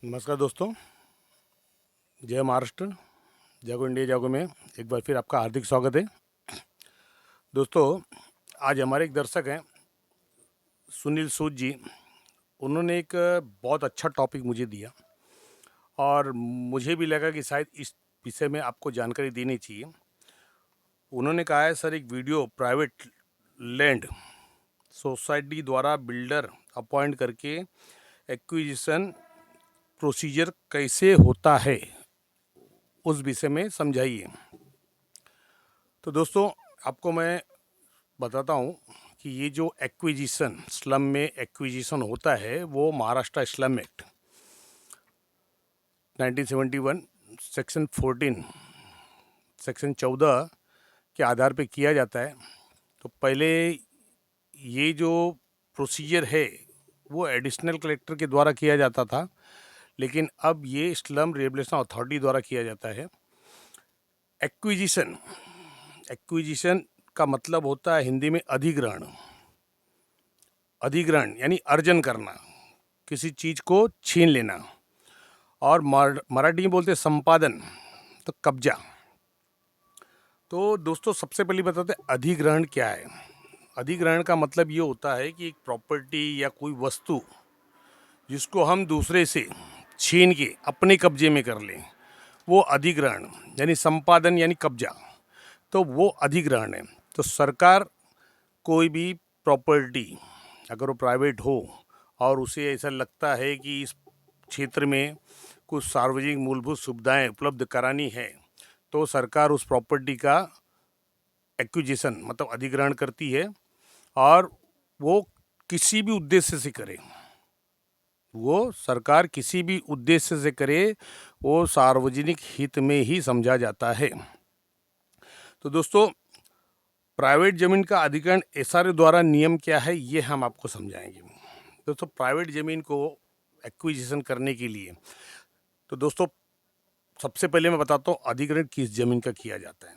नमस्कार दोस्तों। जय महाराष्ट्र, जय गो इंडिया, जय गो में एक बार फिर आपका हार्दिक स्वागत है। दोस्तों, आज हमारे एक दर्शक हैं सुनील सूद जी। उन्होंने एक बहुत अच्छा टॉपिक मुझे दिया और मुझे भी लगा कि शायद इस विषय में आपको जानकारी देनी चाहिए। उन्होंने कहा है, सर, एक वीडियो प्राइवेट लैंड सोसाइटी द्वारा बिल्डर अपॉइंट करके एक्विजिशन प्रोसीजर कैसे होता है, उस विषय में समझाइए। तो दोस्तों, आपको मैं बताता हूँ कि ये जो एक्विजिशन स्लम में एक्विजिशन होता है वो Maharashtra slum act 1971 section 14 section 14 के आधार पे किया जाता है। तो पहले ये जो प्रोसीजर है वो एडिशनल कलेक्टर के द्वारा किया जाता था, लेकिन अब ये स्लम रिहेबिलिटेशन अथॉरिटी द्वारा किया जाता है। एक्विजिशन एक्विजिशन का मतलब होता है हिंदी में अधिग्रहण। अधिग्रहण यानी अर्जन करना, किसी चीज़ को छीन लेना। और मराठी में बोलते संपादन, तो कब्जा। तो दोस्तों, सबसे पहले बताते हैं अधिग्रहण क्या है। अधिग्रहण का मतलब ये होता है कि एक प्रॉपर्टी या कोई वस्तु जिसको हम दूसरे से छीन के अपने कब्जे में कर लें, वो अधिग्रहण यानी संपादन यानी कब्जा। तो वो अधिग्रहण है। तो सरकार कोई भी प्रॉपर्टी अगर वो प्राइवेट हो और उसे ऐसा लगता है कि इस क्षेत्र में कुछ सार्वजनिक मूलभूत सुविधाएं उपलब्ध करानी है, तो सरकार उस प्रॉपर्टी का एक्विजिशन मतलब अधिग्रहण करती है। और वो किसी भी उद्देश्य से करे, वो सरकार किसी भी उद्देश्य से करे, वो सार्वजनिक हित में ही समझा जाता है। तो दोस्तों, प्राइवेट ज़मीन का अधिग्रहण एसआरओ द्वारा नियम क्या है, ये हम आपको समझाएंगे। दोस्तों, प्राइवेट ज़मीन को एक्विजिशन करने के लिए, तो दोस्तों सबसे पहले मैं बताता हूँ अधिग्रहण किस ज़मीन का किया जाता है।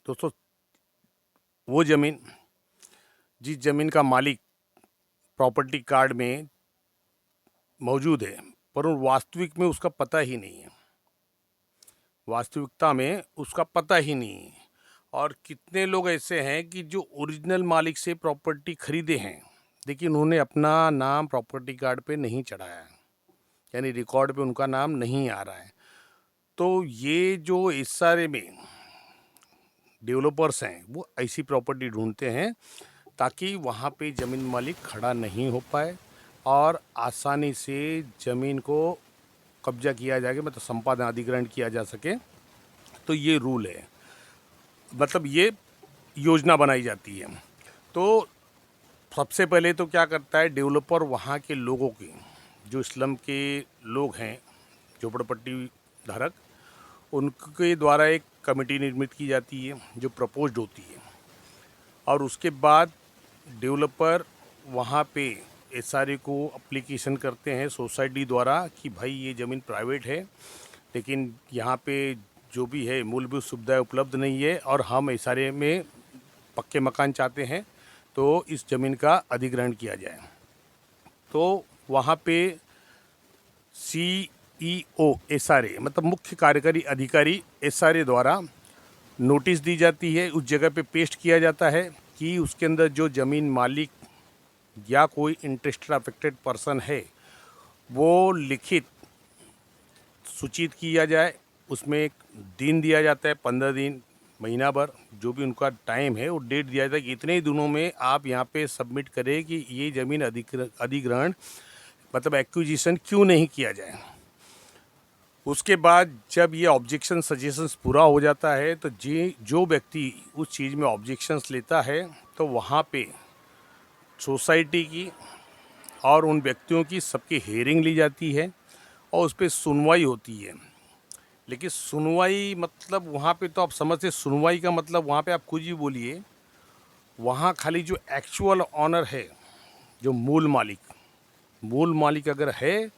दोस्तों, वो ज़मीन जिस ज़मीन का मालिक प्रॉपर्टी कार्ड में मौजूद है पर वास्तविक में उसका पता ही नहीं है, वास्तविकता में उसका पता ही नहीं है। और कितने लोग ऐसे हैं कि जो ओरिजिनल मालिक से प्रॉपर्टी खरीदे हैं, लेकिन उन्होंने अपना नाम प्रॉपर्टी कार्ड पे नहीं चढ़ाया है, यानी रिकॉर्ड पे उनका नाम नहीं आ रहा है। तो ये जो इस सारे में डेवलपर्स हैं वो ऐसी प्रॉपर्टी ढूंढते हैं ताकि वहाँ पे ज़मीन मालिक खड़ा नहीं हो पाए और आसानी से ज़मीन को कब्जा किया जाए, मतलब संपादन अधिग्रहण किया जा सके। तो ये रूल है, मतलब ये योजना बनाई जाती है। तो सबसे पहले तो क्या करता है डेवलपर, वहाँ के लोगों की, जो स्लम के लोग हैं झोपड़पट्टी धारक, उनके द्वारा एक कमेटी निर्मित की जाती है जो प्रपोज्ड होती है। और उसके बाद डेवलपर वहाँ पे एसआरए को एप्लीकेशन करते हैं सोसाइटी द्वारा कि भाई ये ज़मीन प्राइवेट है, लेकिन यहाँ पे जो भी है मूलभूत सुविधाएं उपलब्ध नहीं है और हम एसआरए में पक्के मकान चाहते हैं, तो इस ज़मीन का अधिग्रहण किया जाए। तो वहाँ पे सीईओ एसआरए मतलब मुख्य कार्यकारी अधिकारी एसआरए द्वारा नोटिस दी जाती है, उस जगह पे पेस्ट किया जाता है कि उसके अंदर जो ज़मीन मालिक या कोई इंटरेस्टेड अफेक्टेड पर्सन है वो लिखित सूचित किया जाए। उसमें एक दिन दिया जाता है, 15 दिन, महीना भर, जो भी उनका टाइम है वो डेट दिया जाता है कि इतने ही दिनों में आप यहाँ पे सबमिट करें कि ये ज़मीन अधिग्रहण मतलब एक्विजिशन क्यों नहीं किया जाए। उसके बाद जब ये ऑब्जेक्शन सजेशंस पूरा हो जाता है तो जो व्यक्ति उस चीज़ में ऑब्जेक्शंस लेता है तो वहाँ पे सोसाइटी की और उन व्यक्तियों की सबकी हेयरिंग ली जाती है और उस पर सुनवाई होती है। लेकिन सुनवाई मतलब वहाँ पे तो आप समझते, सुनवाई का मतलब वहाँ पे आप खुद ही बोलिए, वहाँ खाली जो एक्चुअल ऑनर है, जो मूल मालिक अगर है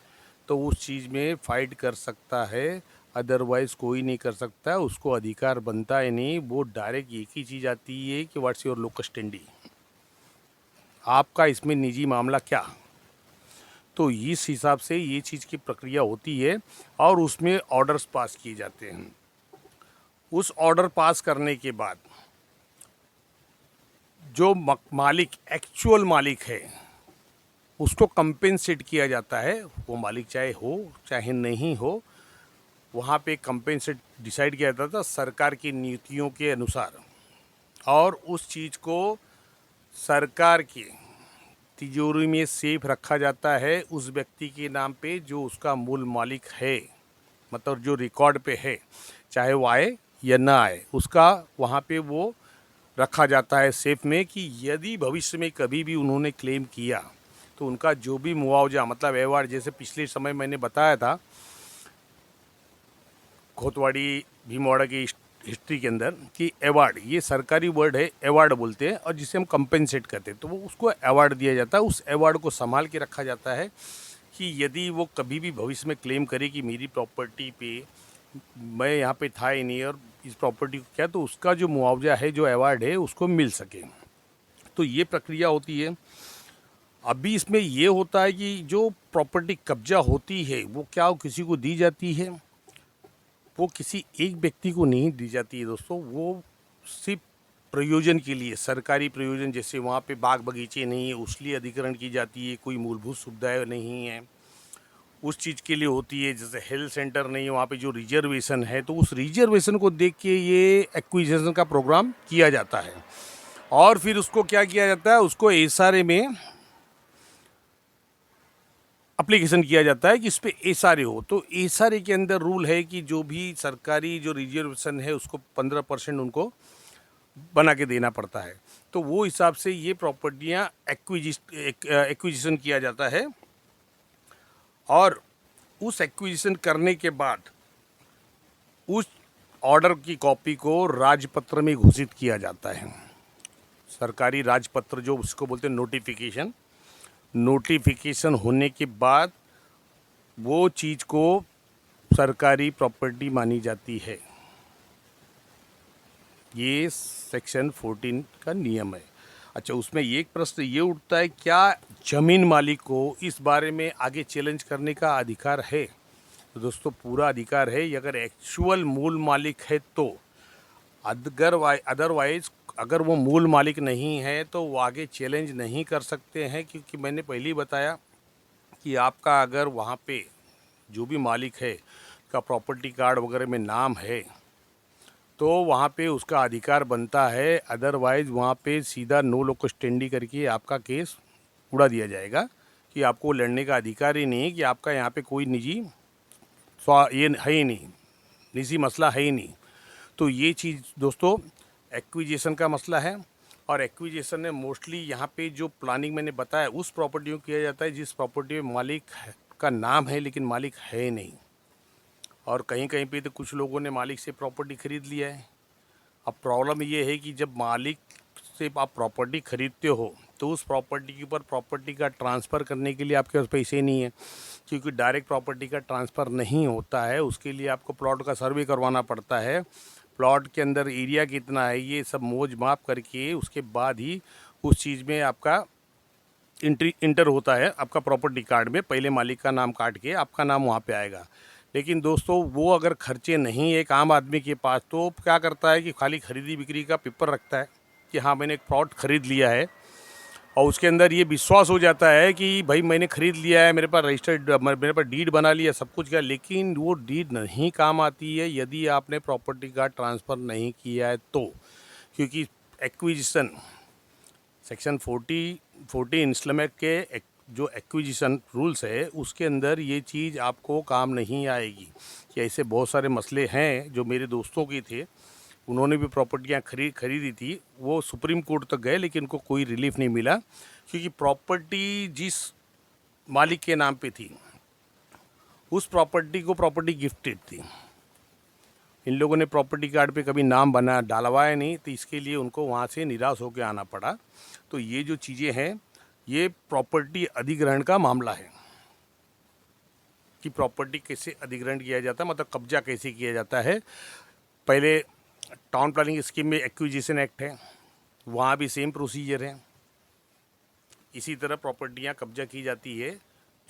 तो उस चीज़ में फाइट कर सकता है, अदरवाइज़ कोई नहीं कर सकता। उसको अधिकार बनता है नहीं, वो डायरेक्ट एक ही चीज़ आती है कि व्हाट्स योर लोकस स्टैंडी, आपका इसमें निजी मामला क्या। तो इस हिसाब से ये चीज़ की प्रक्रिया होती है और उसमें ऑर्डर्स पास किए जाते हैं। उस ऑर्डर पास करने के बाद जो मालिक एक्चुअल मालिक है उसको कंपेंसेट किया जाता है। वो मालिक चाहे हो चाहे नहीं हो, वहाँ पे कंपेंसेट डिसाइड किया जाता था सरकार की नीतियों के अनुसार, और उस चीज़ को सरकार की तिजोरी में सेफ रखा जाता है उस व्यक्ति के नाम पे जो उसका मूल मालिक है, मतलब जो रिकॉर्ड पे है, चाहे वो आए या ना आए, उसका वहाँ पे वो रखा जाता है सेफ में, कि यदि भविष्य में कभी भी उन्होंने क्लेम किया तो उनका जो भी मुआवजा, मतलब अवार्ड, जैसे पिछले समय मैंने बताया था खोतवाड़ी भीमवाड़ा की हिस्ट्री के अंदर कि अवार्ड, ये सरकारी वर्ड है, अवार्ड बोलते हैं, और जिसे हम कंपेंसेट करते हैं, तो वो उसको अवार्ड दिया जाता है। उस अवार्ड को संभाल के रखा जाता है कि यदि वो कभी भी भविष्य में क्लेम करे कि मेरी प्रॉपर्टी पे मैं यहाँ पे था ही नहीं और इस प्रॉपर्टी को क्या, तो उसका जो मुआवजा है, जो अवार्ड है, उसको मिल सके। तो ये प्रक्रिया होती है। अभी इसमें ये होता है कि जो प्रॉपर्टी कब्जा होती है वो क्या वो किसी को दी जाती है? वो किसी एक व्यक्ति को नहीं दी जाती है दोस्तों, वो सिर्फ प्रयोजन के लिए, सरकारी प्रयोजन, जैसे वहाँ पे बाग बगीचे नहीं है उसलिए अधिग्रहण की जाती है, कोई मूलभूत सुविधाएं नहीं है उस चीज़ के लिए होती है, जैसे हेल्थ सेंटर नहीं है वहाँ पे जो रिजर्वेशन है, तो उस रिजर्वेशन को देख के ये एक्विजिशन का प्रोग्राम किया जाता है। और फिर उसको क्या किया जाता है, उसको एसआरए में अप्लीकेशन किया जाता है कि इस पे एसआरए हो। तो एसआरए के अंदर रूल है कि जो भी सरकारी जो रिजर्वेशन है उसको 15% उनको बना के देना पड़ता है। तो वो हिसाब से ये प्रॉपर्टियाँ एक्विजिशन किया जाता है, और उस एक्विजिशन करने के बाद उस ऑर्डर की कॉपी को राजपत्र में घोषित किया जाता है। सरकारी राजपत्र जो उसको बोलते हैं नोटिफिकेशन, नोटिफिकेशन होने के बाद वो चीज़ को सरकारी प्रॉपर्टी मानी जाती है। ये सेक्शन 14 का नियम है। अच्छा, उसमें एक प्रश्न ये उठता है, क्या जमीन मालिक को इस बारे में आगे चैलेंज करने का अधिकार है? तो दोस्तों पूरा अधिकार है, अगर एक्चुअल मूल मालिक है तो। अदरवाइज अगर वो मूल मालिक नहीं है तो वो आगे चैलेंज नहीं कर सकते हैं, क्योंकि मैंने पहले ही बताया कि आपका अगर वहाँ पे जो भी मालिक है का प्रॉपर्टी कार्ड वगैरह में नाम है तो वहाँ पे उसका अधिकार बनता है। अदरवाइज़ वहाँ पे सीधा नो लोको स्टेंडी करके आपका केस उड़ा दिया जाएगा कि आपको लड़ने का अधिकार ही नहीं है, कि आपका यहाँ पे कोई निजी ये है ही नहीं, निजी मसला है ही नहीं। तो ये चीज़ दोस्तों एक्विजिशन का मसला है। और एक्विजिशन में मोस्टली यहाँ पे जो प्लानिंग मैंने बताया उस प्रॉपर्टी में किया जाता है जिस प्रॉपर्टी में मालिक का नाम है लेकिन मालिक है नहीं। और कहीं कहीं पे तो कुछ लोगों ने मालिक से प्रॉपर्टी ख़रीद लिया है। अब प्रॉब्लम ये है कि जब मालिक से आप प्रॉपर्टी ख़रीदते हो तो उस प्रॉपर्टी के ऊपर प्रॉपर्टी का ट्रांसफ़र करने के लिए आपके पास पैसे नहीं है, क्योंकि डायरेक्ट प्रॉपर्टी का ट्रांसफ़र नहीं होता है। उसके लिए आपको प्लॉट का सर्वे करवाना पड़ता है, प्लॉट के अंदर एरिया कितना है ये सब मोज माप करके उसके बाद ही उस चीज़ में आपका इंटर होता है। आपका प्रॉपर्टी कार्ड में पहले मालिक का नाम काट के आपका नाम वहाँ पे आएगा। लेकिन दोस्तों वो अगर खर्चे नहीं एक आम आदमी के पास, तो क्या करता है कि खाली खरीदी बिक्री का पेपर रखता है कि हाँ मैंने एक प्लॉट ख़रीद लिया है, और उसके अंदर ये विश्वास हो जाता है कि भाई मैंने ख़रीद लिया है, मेरे पास रजिस्टर्ड, मेरे पास डीड बना लिया, सब कुछ किया, लेकिन वो डीड नहीं काम आती है यदि आपने प्रॉपर्टी का ट्रांसफ़र नहीं किया है तो। क्योंकि एक्विजिशन सेक्शन 14 इस्लामिक के जो एक्विजिशन रूल्स है उसके अंदर ये चीज़ आपको काम नहीं आएगी। कि ऐसे बहुत सारे मसले हैं जो मेरे दोस्तों के थे, उन्होंने भी प्रॉपर्टियाँ खरीदी थी, वो सुप्रीम कोर्ट तक गए लेकिन उनको कोई रिलीफ नहीं मिला, क्योंकि प्रॉपर्टी जिस मालिक के नाम पे थी उस प्रॉपर्टी को प्रॉपर्टी गिफ्टेड थी। इन लोगों ने प्रॉपर्टी कार्ड पे कभी नाम बना डालवाया नहीं, तो इसके लिए उनको वहाँ से निराश होकर आना पड़ा। तो ये जो चीज़ें हैं ये प्रॉपर्टी अधिग्रहण का मामला है कि प्रॉपर्टी कैसे अधिग्रहण किया जाता है, मतलब कब्जा कैसे किया जाता है। पहले टाउन प्लानिंग स्कीम में एक्विजिशन एक्ट है, वहाँ भी सेम प्रोसीजर है। इसी तरह प्रॉपर्टियाँ कब्जा की जाती है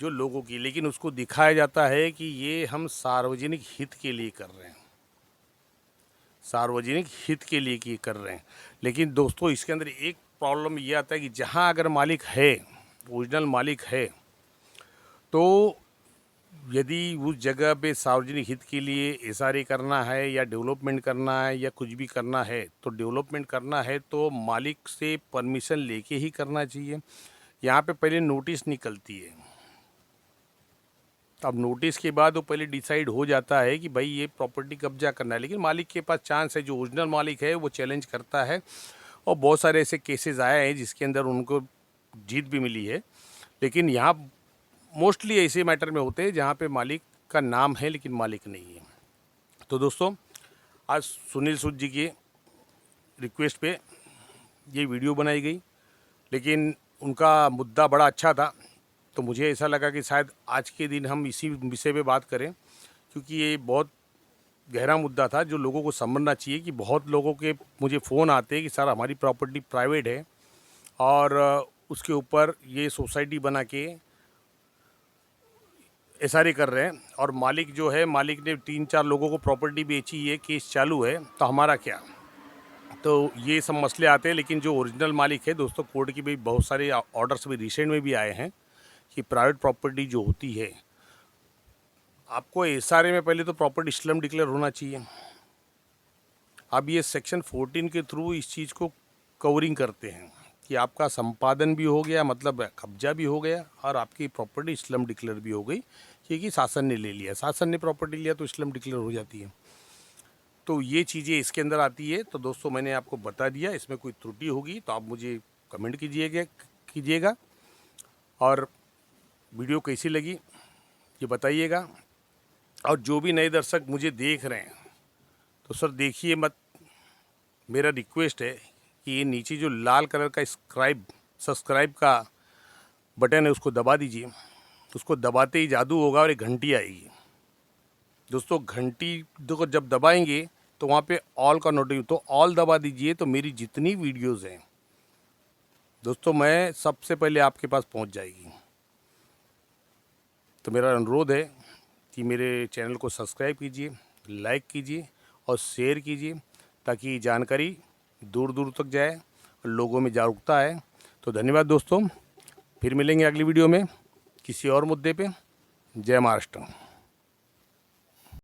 जो लोगों की, लेकिन उसको दिखाया जाता है कि ये हम सार्वजनिक हित के लिए कर रहे हैं, सार्वजनिक हित के लिए की कर रहे हैं। लेकिन दोस्तों इसके अंदर एक प्रॉब्लम ये आता है कि जहाँ अगर मालिक है, ओरिजिनल मालिक है, तो यदि उस जगह पे सार्वजनिक हित के लिए एसआरए करना है या डेवलपमेंट करना है या कुछ भी करना है, तो डेवलपमेंट करना है तो मालिक से परमिशन लेके ही करना चाहिए। यहाँ पे पहले नोटिस निकलती है, अब नोटिस के बाद वो पहले डिसाइड हो जाता है कि भाई ये प्रॉपर्टी कब्जा करना है, लेकिन मालिक के पास चांस है, जो ओरिजिनल मालिक है वो चैलेंज करता है। और बहुत सारे ऐसे केसेस आए हैं जिसके अंदर उनको जीत भी मिली है। लेकिन यहाँ मोस्टली ऐसे मैटर में होते हैं जहाँ पे मालिक का नाम है लेकिन मालिक नहीं है। तो दोस्तों आज सुनील सूद जी की रिक्वेस्ट पे ये वीडियो बनाई गई, लेकिन उनका मुद्दा बड़ा अच्छा था, तो मुझे ऐसा लगा कि शायद आज के दिन हम इसी विषय पे बात करें, क्योंकि ये बहुत गहरा मुद्दा था जो लोगों को समझना चाहिए। कि बहुत लोगों के मुझे फ़ोन आते हैं कि सर हमारी प्रॉपर्टी प्राइवेट है और उसके ऊपर ये सोसाइटी बना के एसआरए कर रहे हैं, और मालिक जो है, मालिक ने 3-4 लोगों को प्रॉपर्टी बेची, ये केस चालू है, तो हमारा क्या। तो ये सब मसले आते हैं। लेकिन जो ओरिजिनल मालिक है दोस्तों, कोर्ट की भी बहुत सारे ऑर्डर्स भी रिसेंट में भी आए हैं कि प्राइवेट प्रॉपर्टी जो होती है, आपको एसआरए में पहले तो प्रॉपर्टी स्लम डिक्लेयर होना चाहिए। अब ये सेक्शन 14 के थ्रू इस चीज़ को कवरिंग करते हैं कि आपका संपादन भी हो गया, मतलब कब्जा भी हो गया, और आपकी प्रॉपर्टी स्लम डिक्लेयर भी हो गई, क्योंकि शासन ने ले लिया, शासन ने प्रॉपर्टी लिया तो स्लम डिक्लेयर हो जाती है। तो ये चीज़ें इसके अंदर आती है। तो दोस्तों मैंने आपको बता दिया, इसमें कोई त्रुटि होगी तो आप मुझे कमेंट कीजिएगा और वीडियो कैसी लगी ये बताइएगा। और जो भी नए दर्शक मुझे देख रहे हैं तो सर देखिए मत, मेरा रिक्वेस्ट है कि ये नीचे जो लाल कलर का सब्सक्राइब का बटन है उसको दबा दीजिए। उसको दबाते ही जादू होगा और एक घंटी आएगी। दोस्तों घंटी देखो जब दबाएंगे तो वहाँ पे ऑल का नोटिफिकेशन, तो ऑल दबा दीजिए, तो मेरी जितनी वीडियोज़ हैं दोस्तों मैं सबसे पहले आपके पास पहुँच जाएगी। तो मेरा अनुरोध है कि मेरे चैनल को सब्सक्राइब कीजिए, लाइक कीजिए और शेयर कीजिए, ताकि जानकारी दूर दूर तक जाए और लोगों में जागरूकता आए। तो धन्यवाद दोस्तों, फिर मिलेंगे अगली वीडियो में किसी और मुद्दे पे। जय महाराष्ट्र।